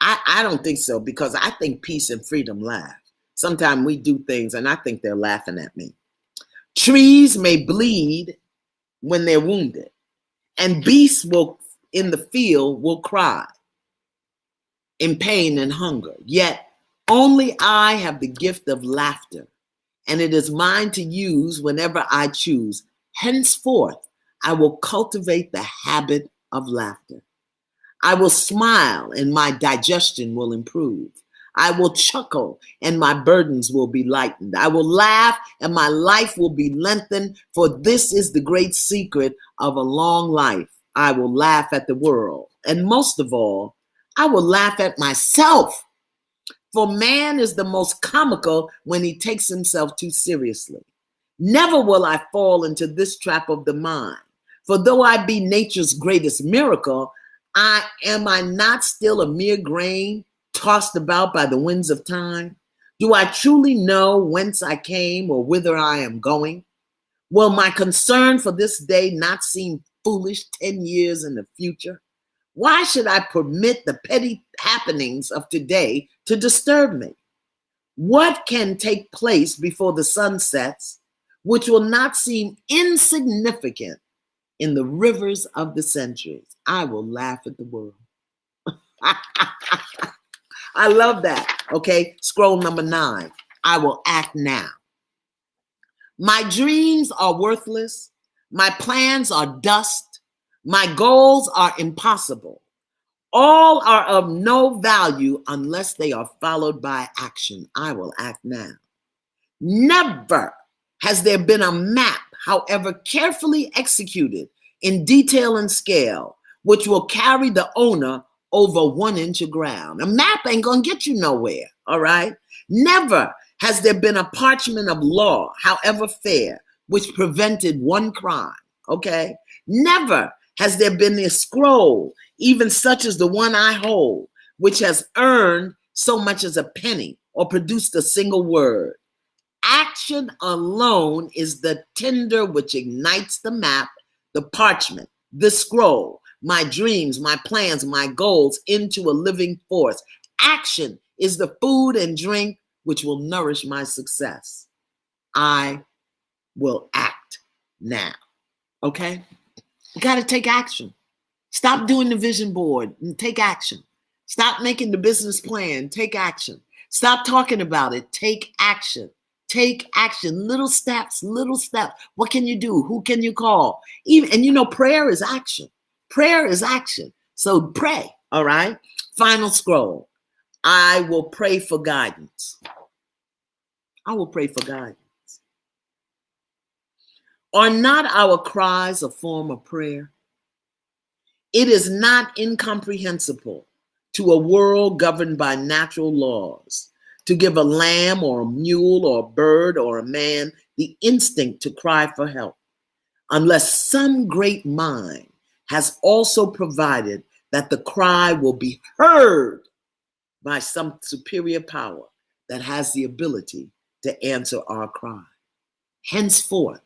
I don't think so, because I think peace and freedom laugh. Sometimes we do things and I think they're laughing at me. Trees may bleed when they're wounded, and beasts will in the field will cry in pain and hunger. Yet only I have the gift of laughter, and it is mine to use whenever I choose. Henceforth, I will cultivate the habit of laughter. I will smile and my digestion will improve. I will chuckle and my burdens will be lightened. I will laugh and my life will be lengthened, for this is the great secret of a long life. I will laugh at the world, and most of all, I will laugh at myself. For man is the most comical when he takes himself too seriously. Never will I fall into this trap of the mind. For though I be nature's greatest miracle, am I not still a mere grain tossed about by the winds of time? Do I truly know whence I came or whither I am going? Will my concern for this day not seem foolish 10 years in the future? Why should I permit the petty happenings of today to disturb me? What can take place before the sun sets, which will not seem insignificant in the rivers of the centuries? I will laugh at the world. I love that. Okay, scroll number 9. I will act now. My dreams are worthless. My plans are dust. My goals are impossible. All are of no value unless they are followed by action. I will act now. Never has there been a map, however carefully executed in detail and scale, which will carry the owner over 1 inch of ground. A map ain't gonna get you nowhere, all right? Never has there been a parchment of law, however fair, which prevented one crime, okay? Never has there been a scroll, even such as the one I hold, which has earned so much as a penny or produced a single word. Action alone is the tinder which ignites the map, the parchment, the scroll, my dreams, my plans, my goals into a living force. Action is the food and drink which will nourish my success. I will act now. Okay? You got to take action. Stop doing the vision board and take action. Stop making the business plan. Take action. Stop talking about it. Take action. Take action. Little steps, little steps. What can you do? Who can you call? And prayer is action. Prayer is action. So pray, all right? Final scroll. I will pray for guidance. I will pray for guidance. Are not our cries a form of prayer? It is not incomprehensible to a world governed by natural laws to give a lamb or a mule or a bird or a man the instinct to cry for help, unless some great mind has also provided that the cry will be heard by some superior power that has the ability to answer our cry. Henceforth,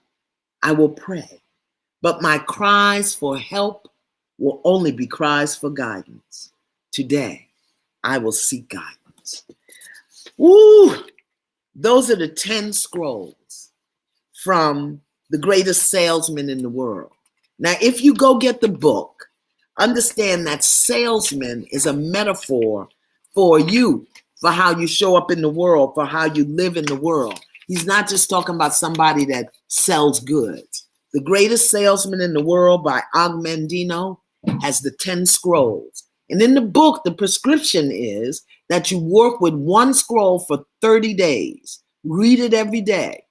I will pray, but my cries for help will only be cries for guidance. Today, I will seek guidance. Woo! Those are the 10 scrolls from the greatest salesman in the world. Now, if you go get the book, understand that salesman is a metaphor for you, for how you show up in the world, for how you live in the world. He's not just talking about somebody that sells goods. The Greatest Salesman in the World by Og Mandino has the 10 scrolls. And in the book, the prescription is that you work with one scroll for 30 days. Read it every day.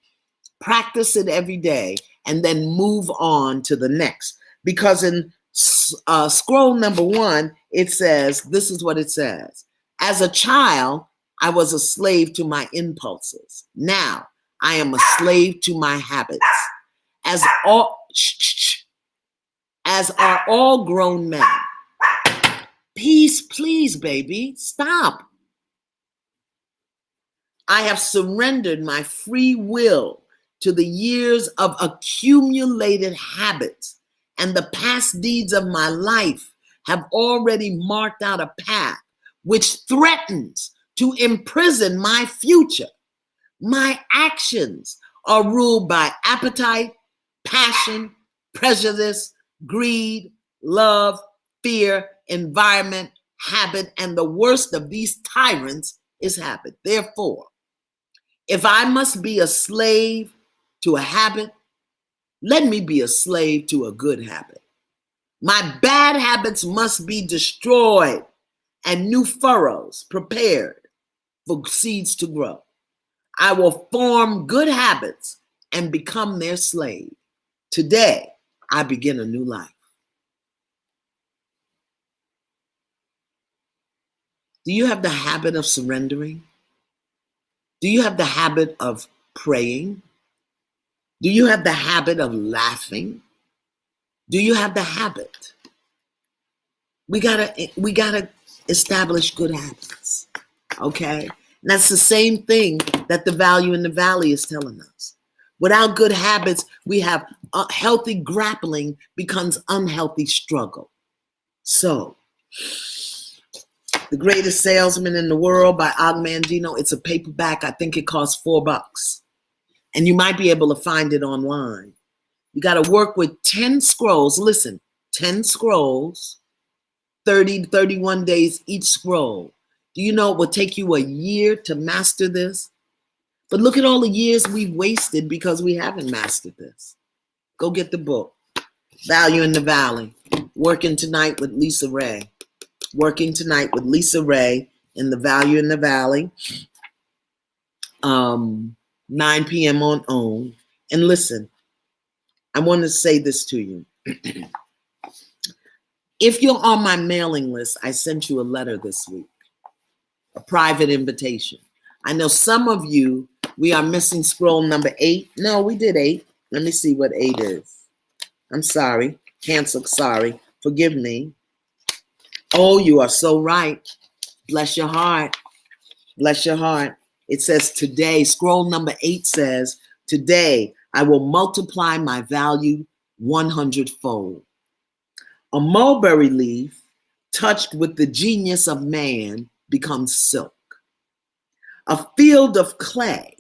Practice it every day. And then move on to the next. Because in scroll number 1, it says, this is what it says. As a child, I was a slave to my impulses. Now, I am a slave to my habits. As are all grown men. Peace, please, baby. Stop. I have surrendered my free will to the years of accumulated habits and the past deeds of my life have already marked out a path which threatens to imprison my future. My actions are ruled by appetite, passion, prejudice, greed, love, fear, environment, habit, and the worst of these tyrants is habit. Therefore, if I must be a slave to a habit, let me be a slave to a good habit. My bad habits must be destroyed and new furrows prepared for seeds to grow. I will form good habits and become their slave. Today, I begin a new life. Do you have the habit of surrendering? Do you have the habit of praying? Do you have the habit of laughing? Do you have the habit? We gotta establish good habits, okay? And that's the same thing that the value in the valley is telling us. Without good habits, we have healthy grappling becomes unhealthy struggle. So, The Greatest Salesman in the World by Og Mandino. It's a paperback. I think it costs $4. And you might be able to find it online. You got to work with 10 scrolls. Listen, 10 scrolls, 30 to 31 days each scroll. Do you know it will take you a year to master this? But look at all the years we've wasted because we haven't mastered this. Go get the book, Value in the Valley. Working Tonight with Lisa Ray. Working Tonight with Lisa Ray in the Value in the Valley. 9 p.m. on OWN. And listen, I want to say this to you. If you're on my mailing list, I sent you a letter this week, a private invitation. I know some of you, we are missing scroll number 8. No, we did 8. Let me see what 8 is. I'm sorry. Cancel, sorry. Forgive me. Oh, you are so right. Bless your heart. Bless your heart. It says today, scroll number 8 says, today I will multiply my value 100-fold. A mulberry leaf touched with the genius of man becomes silk. A field of clay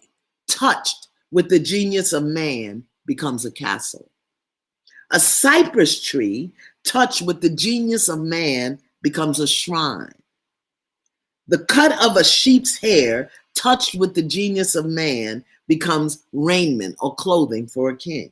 touched with the genius of man becomes a castle. A cypress tree touched with the genius of man becomes a shrine. The cut of a sheep's hair touched with the genius of man becomes raiment or clothing for a king.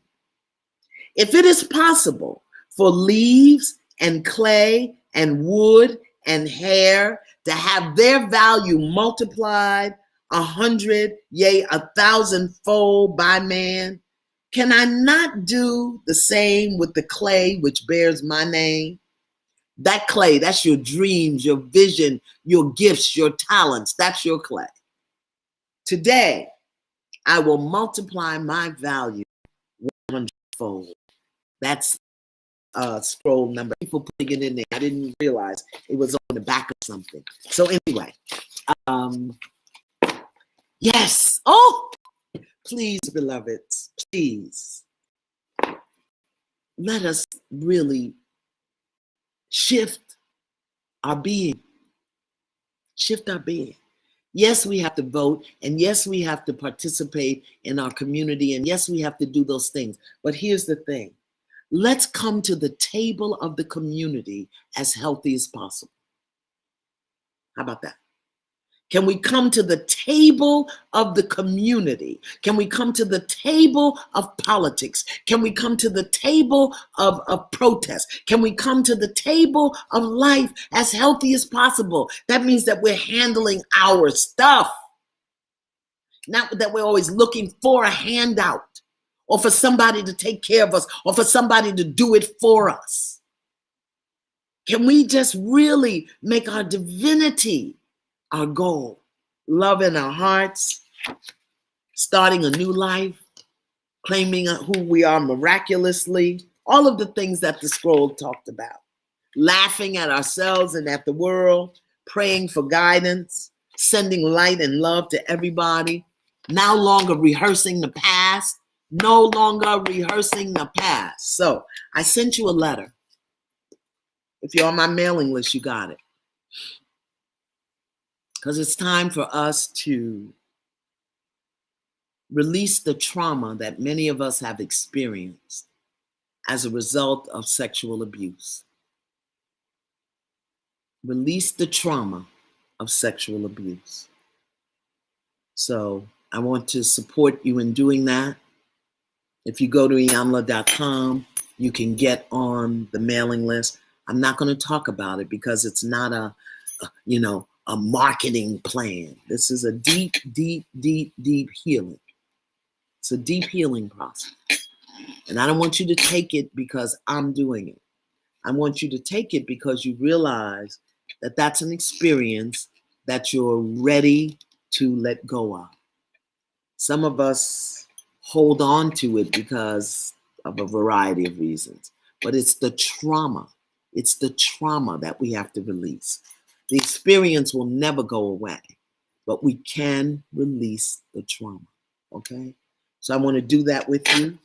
If it is possible for leaves and clay and wood and hair to have their value multiplied 100, yea, 1,000-fold by man, can I not do the same with the clay which bears my name? That clay, that's your dreams, your vision, your gifts, your talents. That's your clay. Today, I will multiply my value 100-fold. That's scroll number. People putting it in there. I didn't realize it was on the back of something. So anyway, yes. Oh, please, beloveds, please let us really shift our being. Shift our being. Yes, we have to vote, and yes, we have to participate in our community, and yes, we have to do those things. But here's the thing. Let's come to the table of the community as healthy as possible. How about that? Can we come to the table of the community? Can we come to the table of politics? Can we come to the table of protest? Can we come to the table of life as healthy as possible? That means that we're handling our stuff. Not that we're always looking for a handout or for somebody to take care of us or for somebody to do it for us. Can we just really make our divinity our goal? Love in our hearts, starting a new life, claiming who we are miraculously, all of the things that the scroll talked about. Laughing at ourselves and at the world, praying for guidance, sending light and love to everybody, no longer rehearsing the past, No longer rehearsing the past. So I sent you a letter. If you're on my mailing list, you got it. Because it's time for us to release the trauma that many of us have experienced as a result of sexual abuse. Release the trauma of sexual abuse. So I want to support you in doing that. If you go to Iyanla.com, you can get on the mailing list. I'm not going to talk about it because it's not a marketing plan. This is a deep, deep, deep, deep healing. It's a deep healing process. And I don't want you to take it because I'm doing it. I want you to take it because you realize that that's an experience that you're ready to let go of. Some of us hold on to it because of a variety of reasons, but it's the trauma. It's the trauma that we have to release. The experience will never go away, but we can release the trauma, okay? So I want to do that with you.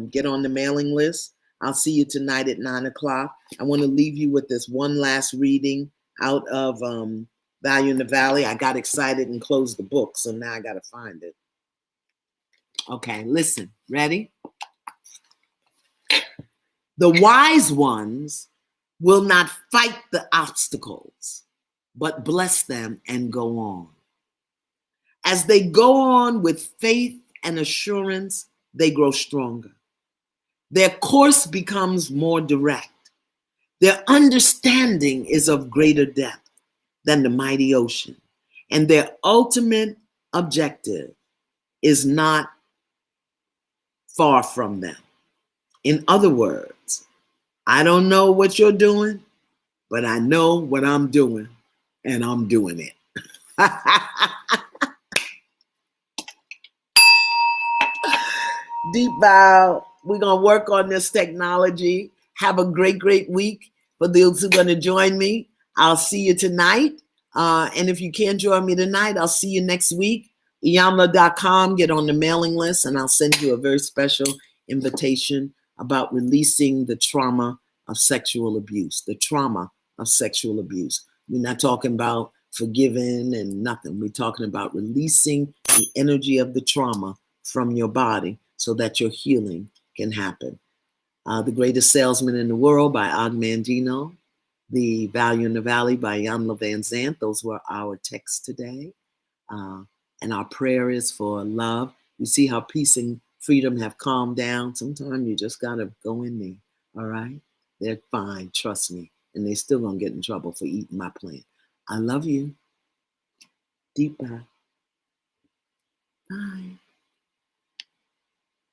Get on the mailing list. I'll see you tonight at 9 o'clock. I want to leave you with this one last reading out of Value in the Valley. I got excited and closed the book, so now I got to find it. Okay, listen. Ready? The wise ones will not fight the obstacles, but bless them and go on. As they go on with faith and assurance, they grow stronger. Their course becomes more direct. Their understanding is of greater depth than the mighty ocean. And their ultimate objective is not far from them. In other words, I don't know what you're doing, but I know what I'm doing, and I'm doing it. Deep bow. We're going to work on this technology. Have a great, great week. For those who are going to join me, I'll see you tonight. And if you can't join me tonight, I'll see you next week. Iyanla.com, get on the mailing list, and I'll send you a very special invitation about releasing the trauma of sexual abuse. The trauma of sexual abuse. We're not talking about forgiving and nothing. We're talking about releasing the energy of the trauma from your body so that your healing can happen. The Greatest Salesman in the World by Og Mandino. The Value in the Valley by Iyanla Van Zandt. Those were our texts today. And our prayer is for love. You see how peace and freedom have calmed down. Sometimes you just got to go in there, all right? They're fine, trust me. And they're still going to get in trouble for eating my plant. I love you. Deep breath. Bye.